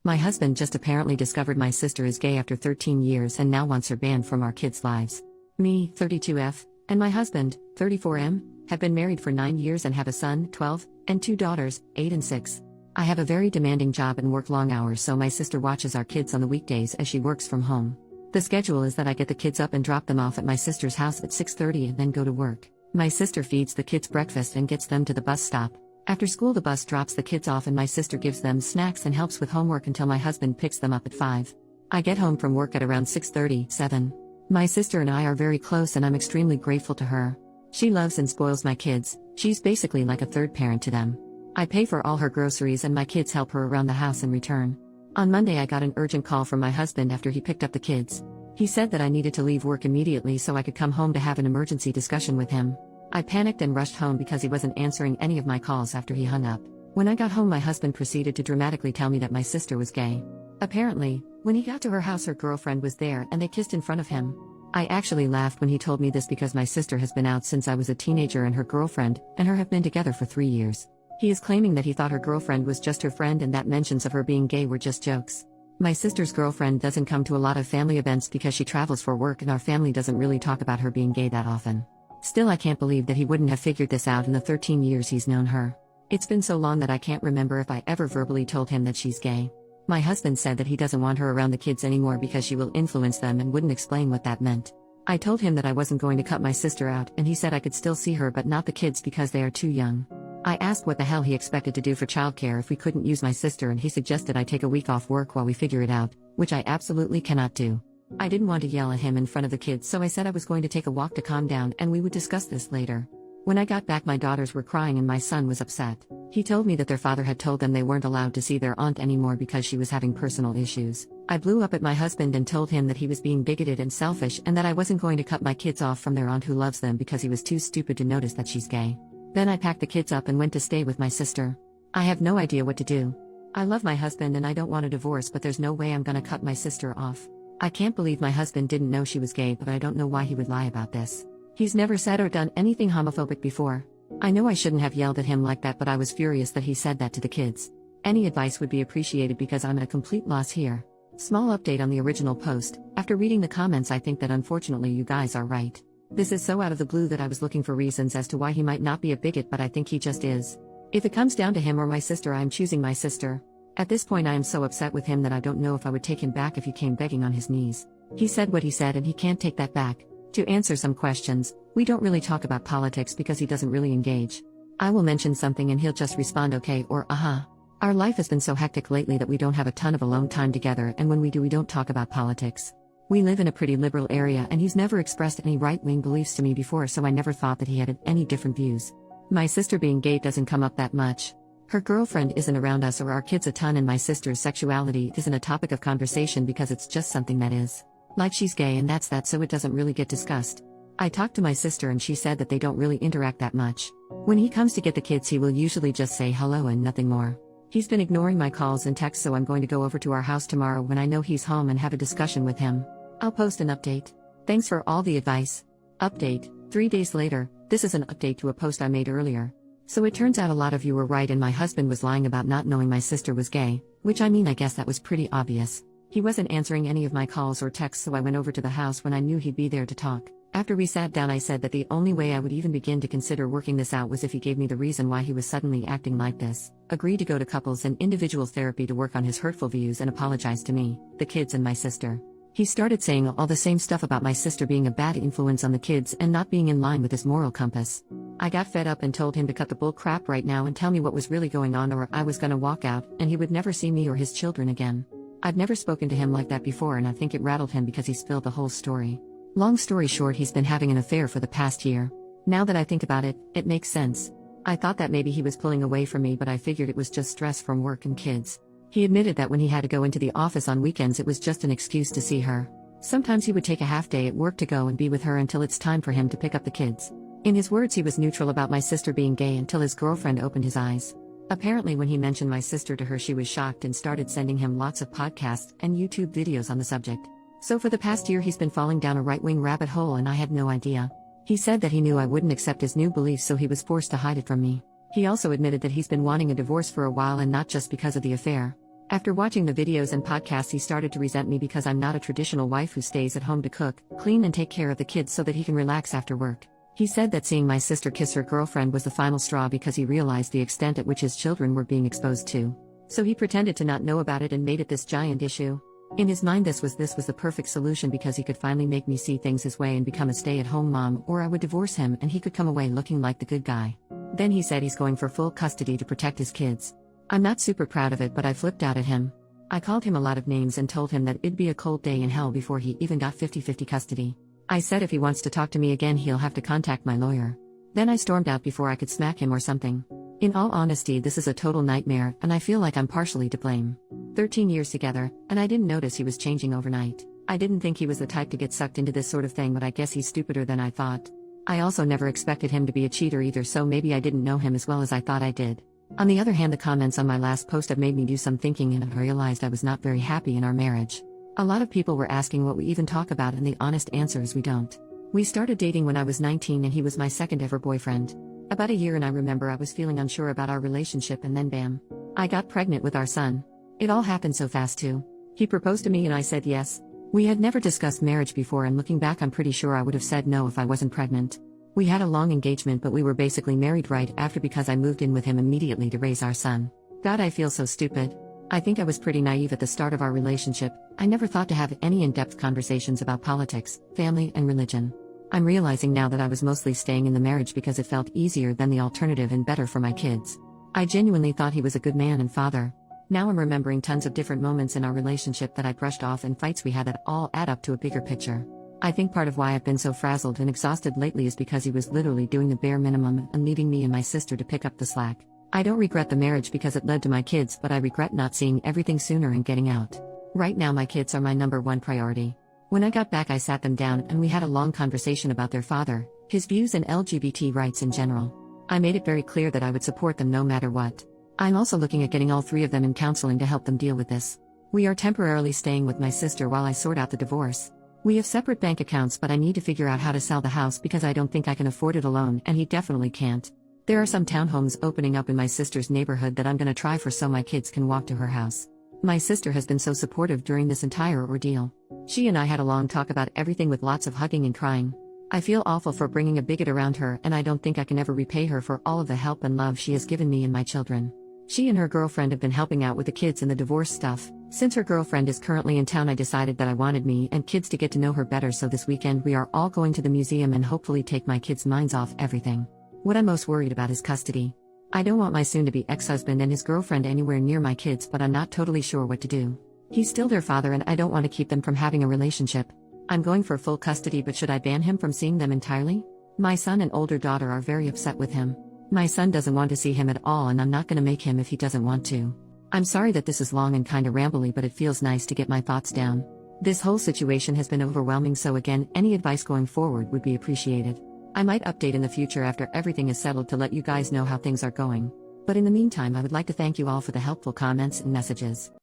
My husband just apparently discovered my sister is gay after 13 years and now wants her banned from our kids' lives. Me, 32F, and my husband, 34M, have been married for 9 years and have a son, 12, and 2 daughters, 8 and 6. I have a very demanding job and work long hours, so my sister watches our kids on the weekdays as she works from home. The schedule is that I get the kids up and drop them off at my sister's house at 6:30 and then go to work. My sister feeds the kids breakfast and gets them to the bus stop. After school, the bus drops the kids off and my sister gives them snacks and helps with homework until my husband picks them up at 5. I get home from work at around 6:30, 7. My sister and I are very close and I'm extremely grateful to her. She loves and spoils my kids. She's basically like a third parent to them. I pay for all her groceries and my kids help her around the house in return. On Monday I got an urgent call from my husband after he picked up the kids. He said that I needed to leave work immediately so I could come home to have an emergency discussion with him. I panicked and rushed home because he wasn't answering any of my calls after he hung up. When I got home, my husband proceeded to dramatically tell me that my sister was gay. Apparently, when he got to her house, her girlfriend was there and they kissed in front of him. I actually laughed when he told me this because my sister has been out since I was a teenager and her girlfriend and her have been together for 3 years. He is claiming that he thought her girlfriend was just her friend and that mentions of her being gay were just jokes. My sister's girlfriend doesn't come to a lot of family events because she travels for work and our family doesn't really talk about her being gay that often. Still, I can't believe that he wouldn't have figured this out in the 13 years he's known her. It's been so long that I can't remember if I ever verbally told him that she's gay. My husband said that he doesn't want her around the kids anymore because she will influence them and wouldn't explain what that meant. I told him that I wasn't going to cut my sister out and he said I could still see her but not the kids because they are too young. I asked what the hell he expected to do for childcare if we couldn't use my sister and he suggested I take a week off work while we figure it out, which I absolutely cannot do. I didn't want to yell at him in front of the kids, so I said I was going to take a walk to calm down and we would discuss this later. When I got back, my daughters were crying and my son was upset. He told me that their father had told them they weren't allowed to see their aunt anymore because she was having personal issues. I blew up at my husband and told him that he was being bigoted and selfish and that I wasn't going to cut my kids off from their aunt who loves them because he was too stupid to notice that she's gay. Then I packed the kids up and went to stay with my sister. I have no idea what to do. I love my husband and I don't want a divorce, but there's no way I'm gonna cut my sister off. I can't believe my husband didn't know she was gay, but I don't know why he would lie about this. He's never said or done anything homophobic before. I know I shouldn't have yelled at him like that, but I was furious that he said that to the kids. Any advice would be appreciated because I'm at a complete loss here. Small update on the original post. After reading the comments, I think that unfortunately you guys are right. This is so out of the blue that I was looking for reasons as to why he might not be a bigot, but I think he just is. If it comes down to him or my sister, I am choosing my sister. At this point I am so upset with him that I don't know if I would take him back if he came begging on his knees. He said what he said and he can't take that back. To answer some questions, we don't really talk about politics because he doesn't really engage. I will mention something and he'll just respond okay or uh-huh. Our life has been so hectic lately that we don't have a ton of alone time together, and when we do, we don't talk about politics. We live in a pretty liberal area and he's never expressed any right-wing beliefs to me before, so I never thought that he had any different views. My sister being gay doesn't come up that much. Her girlfriend isn't around us or our kids a ton, and my sister's sexuality isn't a topic of conversation because it's just something that is. Like, she's gay and that's that, so it doesn't really get discussed. I talked to my sister and she said that they don't really interact that much. When he comes to get the kids, he will usually just say hello and nothing more. He's been ignoring my calls and texts, so I'm going to go over to our house tomorrow when I know he's home and have a discussion with him. I'll post an update. Thanks for all the advice. Update. 3 days later. This is an update to a post I made earlier. So it turns out a lot of you were right and my husband was lying about not knowing my sister was gay, which I mean, I guess that was pretty obvious. He wasn't answering any of my calls or texts, so I went over to the house when I knew he'd be there to talk. After we sat down, I said that the only way I would even begin to consider working this out was if he gave me the reason why he was suddenly acting like this, agreed to go to couples and individual therapy to work on his hurtful views, and apologize to me, the kids and my sister. He started saying all the same stuff about my sister being a bad influence on the kids and not being in line with his moral compass. I got fed up and told him to cut the bull crap right now and tell me what was really going on, or I was gonna walk out and he would never see me or his children again. I've never spoken to him like that before, and I think it rattled him because he spilled the whole story. Long story short, he's been having an affair for the past year. Now that I think about it, it makes sense. I thought that maybe he was pulling away from me, but I figured it was just stress from work and kids. He admitted that when he had to go into the office on weekends, it was just an excuse to see her. Sometimes he would take a half day at work to go and be with her until it's time for him to pick up the kids. In his words, he was neutral about my sister being gay until his girlfriend opened his eyes. Apparently when he mentioned my sister to her, she was shocked and started sending him lots of podcasts and YouTube videos on the subject. So for the past year he's been falling down a right-wing rabbit hole and I had no idea. He said that he knew I wouldn't accept his new beliefs, so he was forced to hide it from me. He also admitted that he's been wanting a divorce for a while, and not just because of the affair. After watching the videos and podcasts, he started to resent me because I'm not a traditional wife who stays at home to cook, clean, and take care of the kids so that he can relax after work. He said that seeing my sister kiss her girlfriend was the final straw because he realized the extent at which his children were being exposed to. So he pretended to not know about it and made it this giant issue. In his mind, this was the perfect solution because he could finally make me see things his way and become a stay-at-home mom, or I would divorce him and he could come away looking like the good guy. Then he said he's going for full custody to protect his kids. I'm not super proud of it, but I flipped out at him. I called him a lot of names and told him that it'd be a cold day in hell before he even got 50-50 custody. I said if he wants to talk to me again, he'll have to contact my lawyer. Then I stormed out before I could smack him or something. In all honesty, this is a total nightmare, and I feel like I'm partially to blame. 13 years together, and I didn't notice he was changing overnight. I didn't think he was the type to get sucked into this sort of thing, but I guess he's stupider than I thought. I also never expected him to be a cheater either, so maybe I didn't know him as well as I thought I did. On the other hand, the comments on my last post have made me do some thinking, and I realized I was not very happy in our marriage. A lot of people were asking what we even talk about, and the honest answer is we don't. We started dating when I was 19 and he was my second ever boyfriend. About a year, and I remember I was feeling unsure about our relationship, and then bam. I got pregnant with our son. It all happened so fast too. He proposed to me and I said yes. We had never discussed marriage before, and looking back I'm pretty sure I would have said no if I wasn't pregnant. We had a long engagement, but we were basically married right after because I moved in with him immediately to raise our son. God, I feel so stupid. I think I was pretty naive at the start of our relationship. I never thought to have any in-depth conversations about politics, family, and religion. I'm realizing now that I was mostly staying in the marriage because it felt easier than the alternative and better for my kids. I genuinely thought he was a good man and father. Now I'm remembering tons of different moments in our relationship that I brushed off and fights we had that all add up to a bigger picture. I think part of why I've been so frazzled and exhausted lately is because he was literally doing the bare minimum and leaving me and my sister to pick up the slack. I don't regret the marriage because it led to my kids, but I regret not seeing everything sooner and getting out. Right now my kids are my number one priority. When I got back, I sat them down and we had a long conversation about their father, his views, and LGBT rights in general. I made it very clear that I would support them no matter what. I'm also looking at getting all three of them in counseling to help them deal with this. We are temporarily staying with my sister while I sort out the divorce. We have separate bank accounts, but I need to figure out how to sell the house because I don't think I can afford it alone, and he definitely can't. There are some townhomes opening up in my sister's neighborhood that I'm gonna try for so my kids can walk to her house. My sister has been so supportive during this entire ordeal. She and I had a long talk about everything with lots of hugging and crying. I feel awful for bringing a bigot around her, and I don't think I can ever repay her for all of the help and love she has given me and my children. She and her girlfriend have been helping out with the kids and the divorce stuff. Since her girlfriend is currently in town, I decided that I wanted me and kids to get to know her better, so this weekend we are all going to the museum and hopefully take my kids' minds off everything. What I'm most worried about is custody. I don't want my soon-to-be ex-husband and his girlfriend anywhere near my kids, but I'm not totally sure what to do. He's still their father and I don't want to keep them from having a relationship. I'm going for full custody, but should I ban him from seeing them entirely? My son and older daughter are very upset with him. My son doesn't want to see him at all, and I'm not going to make him if he doesn't want to. I'm sorry that this is long and kinda rambly, but it feels nice to get my thoughts down. This whole situation has been overwhelming, so again, any advice going forward would be appreciated. I might update in the future after everything is settled to let you guys know how things are going. But in the meantime, I would like to thank you all for the helpful comments and messages.